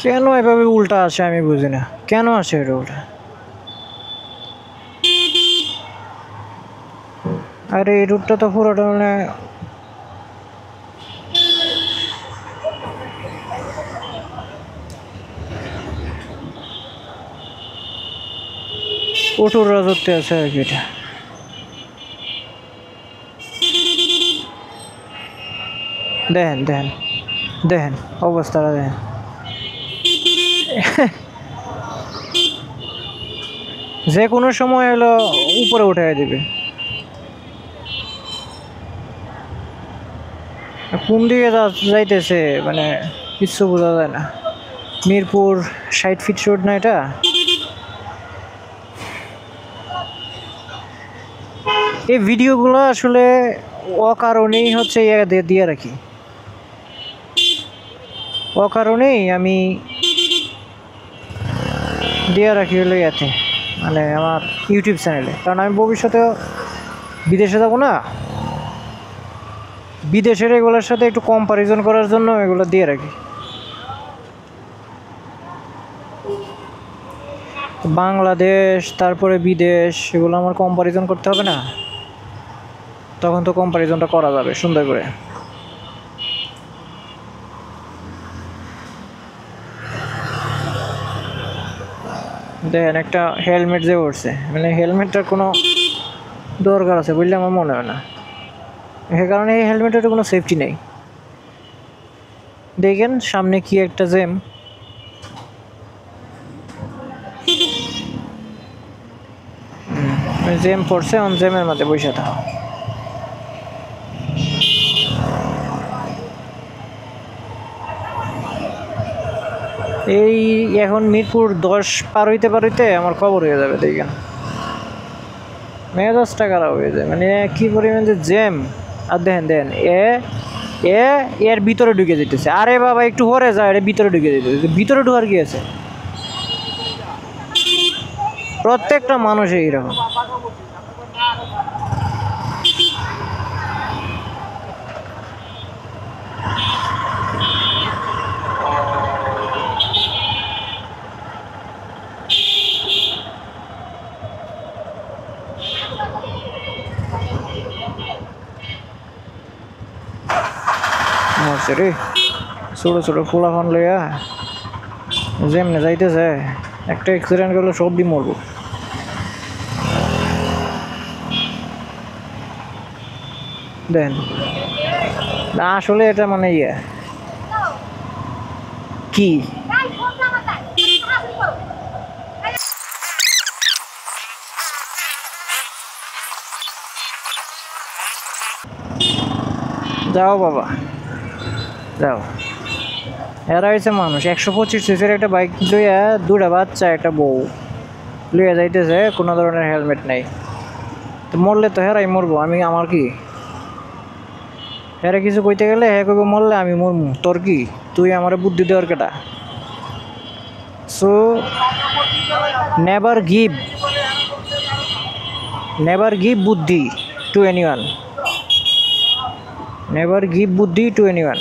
কেন এভাবে উল্টা আসে আমি বুঝি না, কেন আসে এটা উল্টা? আরে এই রুটটা তো পুরোটা মানে ওটুর রাজত্বে আছে আর কি। এটা দেখেন দেখেন দেখেন অবস্থাটা দেখেন। যে কোনো সময় হলো উপরে উঠাই দিবে। কোন দিকে যাইতেছে মানে কিছু বোঝা যায় না। মিরপুর ৬০ ফিট রোড না এটা? এই ভিডিওগুলো আসলে অকারণেই হচ্ছে দিয়ে রাখি, অকারণেই আমি দিয়ে রাখি হলো ইয়াতে, মানে আমার ইউটিউব চ্যানেলে। কারণ আমি ভবিষ্যতে বিদেশে যাবো না, বিদেশের এগুলোর সাথে একটু কম্পারিজন করার জন্য এগুলো দিয়ে রাখি। বাংলাদেশ তারপরে বিদেশ এগুলো আমার কম্পারিজন করতে হবে না, তখন তো কম্পারিজনটা করা যাবে সুন্দর করে। দেখেন একটা হেলমেট যে উঠছে, মানে হেলমেটটার কোনো দরকার আছে বললে আমার মনে হয় না। সে কারণে এই হেলমেটের কোনো সেফটি নেই। দেখেন সামনে কি একটা জ্যাম, জ্যাম পড়ছে, অন জ্যামের মধ্যে বসে থাকা। এই এখন মিরপুর ১০ পার হইতে আমার খবর হয়ে যাবে। দেখেন মেজাজটা খারাপ হয়ে যায়, মানে কি পরিমাণ যে জ্যাম। আর দেখেন দেখেন এর ভিতরে ঢুকে যেতেছে। আরে বাবা একটু পরে যায়, এর ভিতরে ঢুকে যেতেছে। ভিতরে ঢোকার কি আছে? প্রত্যেকটা মানুষ এইরকম। মরছে রে, ছোটো ছোটো ফুলাফান লইয়া যেমনে যাইতেছে, একটা অ্যাক্সিডেন্ট করলে সব দিয়ে মরবো। দেন না আসলে এটা মানে কি যাও বাবা যাও। এরা হয়েছে মানুষ, ১২৫ সিসির একটা বাইক লইয়া দুটা বাচ্চা একটা বউ লইয়া যাইতেছে, কোনো ধরনের হেলমেট নেই। তো মরলে তো হেরাই মরবো, আমি আমার কি? হেরা কিছু কইতে গেলে হ্যাঁ কইব মরলে আমি মরমু, তোর কি? তুই আমার বুদ্ধি দেওয়ার কেটা? সো নেভার গিভ বুদ্ধি টু এনিওয়ান, নেভার গিভ বুদ্ধি টু এনিওয়ান।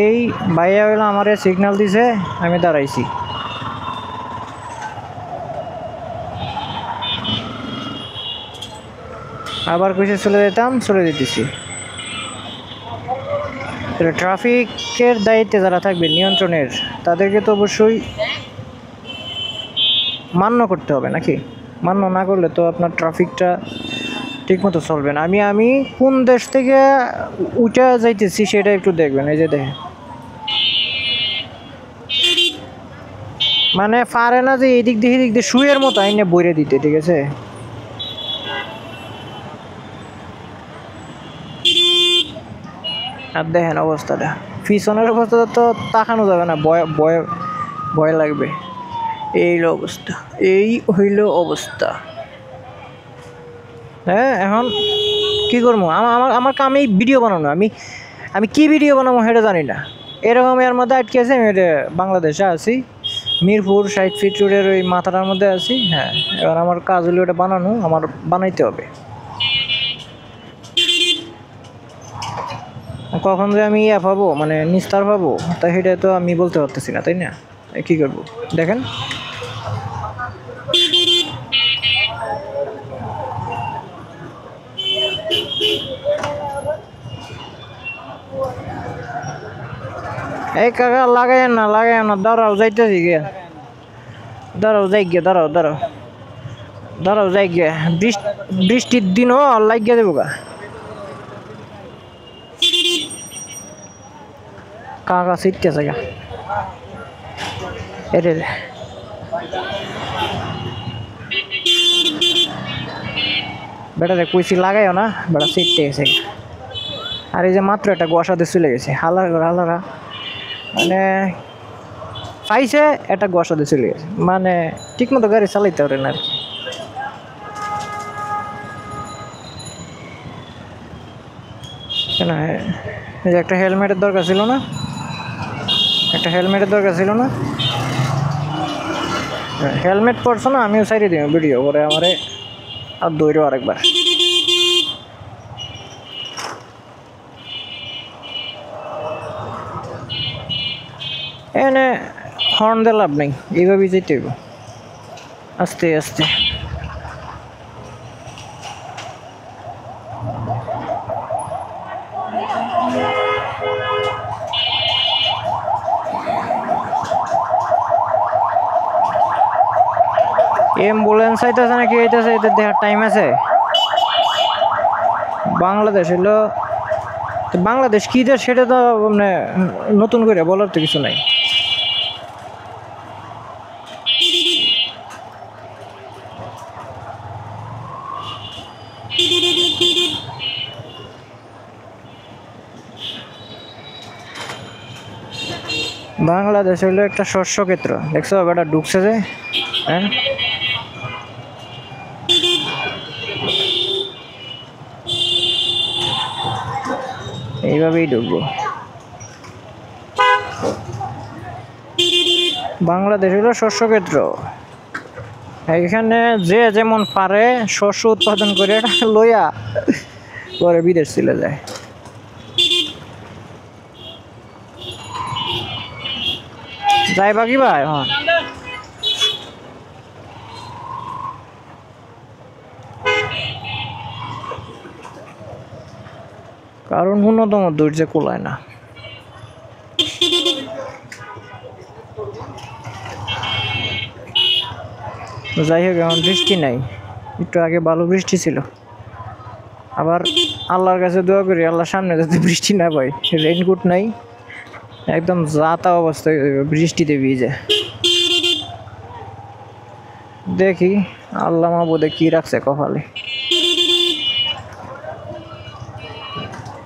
এই ভাইয়া হইলো আমার সিগন্যাল দিছে, আমি দাঁড়াইছি। আবার কইছে চলে যেতাম, চলে যেতেছি। ট্রাফিকের দায়িত্বে যারা থাকবে নিয়ন্ত্রণের, তাদেরকে তো অবশ্যই মান্য করতে হবে নাকি? মান্য না করলে তো আপনার ট্রাফিকটা ঠিকমতো চলবে না। আমি কোন দেশ থেকে উঠে যাইতেছি সেটা একটু দেখবেন। এই যে দেখেন, মানে পারে না যে এদিক দিয়ে শুয়ের মতো আইনে বইরে দিতে, ঠিক আছে? আর দেখেন অবস্থাটা, পিছনের অবস্থাটা তো তাকানো যাবে না, ভয় লাগবে। এই অবস্থা, এই হইল অবস্থা। হ্যাঁ এখন কি করবো? আমার কাম এই ভিডিও বানানো। আমি কি ভিডিও বানাবো সেটা জানি না, এরকম এর মধ্যে আটকে আছে। আমি বাংলাদেশে আছি, মিরপুর 60 ফিট রোডের ওই মাথাটার মধ্যে আছি। হ্যাঁ, এবার আমার কাজ হলো ওটা বানানো, আমার বানাইতে হবে। কখন যে আমি ইয়া পাবো, মানে নিস্তার পাবো, তা সেটা তো আমি বলতে পারতেছি না, তাই না? কী করবো দেখেন। এই কাকা লাগাই না, দাঁড়াও, যাইতেছি গিয়া, দাঁড়াও যাই গিয়া, দাঁড়াও যাই গিয়া, বৃষ্টির দিনও লাগিয়ে দেবো গা। কাকা ছিটতেছে গা, এরে বেটারে কইছি লাগাইও না, বেটা ছিটতে গেছে। আর এই যে মাত্র একটা গোয়াসাতে চলে গেছে, হালারা মানে পাইছে, একটা গোয়াসাতে চলে গেছে, মানে ঠিক মতো গাড়ি চালাইতে পারে না আর কি। কেন এই যে একটা হেলমেটের দরকার ছিল না, হেলমেট পরছো না, আমিও সাইডে দিব ভিডিও করে আমারে আর দৌড়ো আরেকবার। এনে হর্ন দিয়ে লাভ নেই, এইভাবেই যেতে হইব আস্তে আস্তে। অ্যাম্বুলেন্স আইতেছে নাকি আইতেছে, এদের দেখার টাইম আছে? বাংলাদেশ হলো, বাংলাদেশ কী দেশ সেটা তো মানে নতুন করে বলার তো কিছু নাই। বাংলাদেশ হলো একটা শস্য ক্ষেত্র, দেখছো বেটা ঢুকছে যে। হ্যাঁ, এইভাবেই ঢুকবো। বাংলাদেশ হলো শস্য ক্ষেত্র, এখানে যে যেমন পারে শস্য উৎপাদন করে এটা লইয়া পরে বিদেশ চলে যায়। যাই বাকি ভাই, হ্যাঁ কারণ ন্যূনতম ধৈর্য কোলায় না। যাই হোক, এখন বৃষ্টি নাই, একটু আগে ভালো বৃষ্টি ছিল। আবার আল্লাহর কাছে দোয়া করি আল্লাহর সামনে যাতে বৃষ্টি না পাই, রেইনকোট নাই, একদম যাতা অবস্থায় বৃষ্টিতে ভিজে। দেখি আল্লাহ মাহবুদে কি রাখছে কপালে।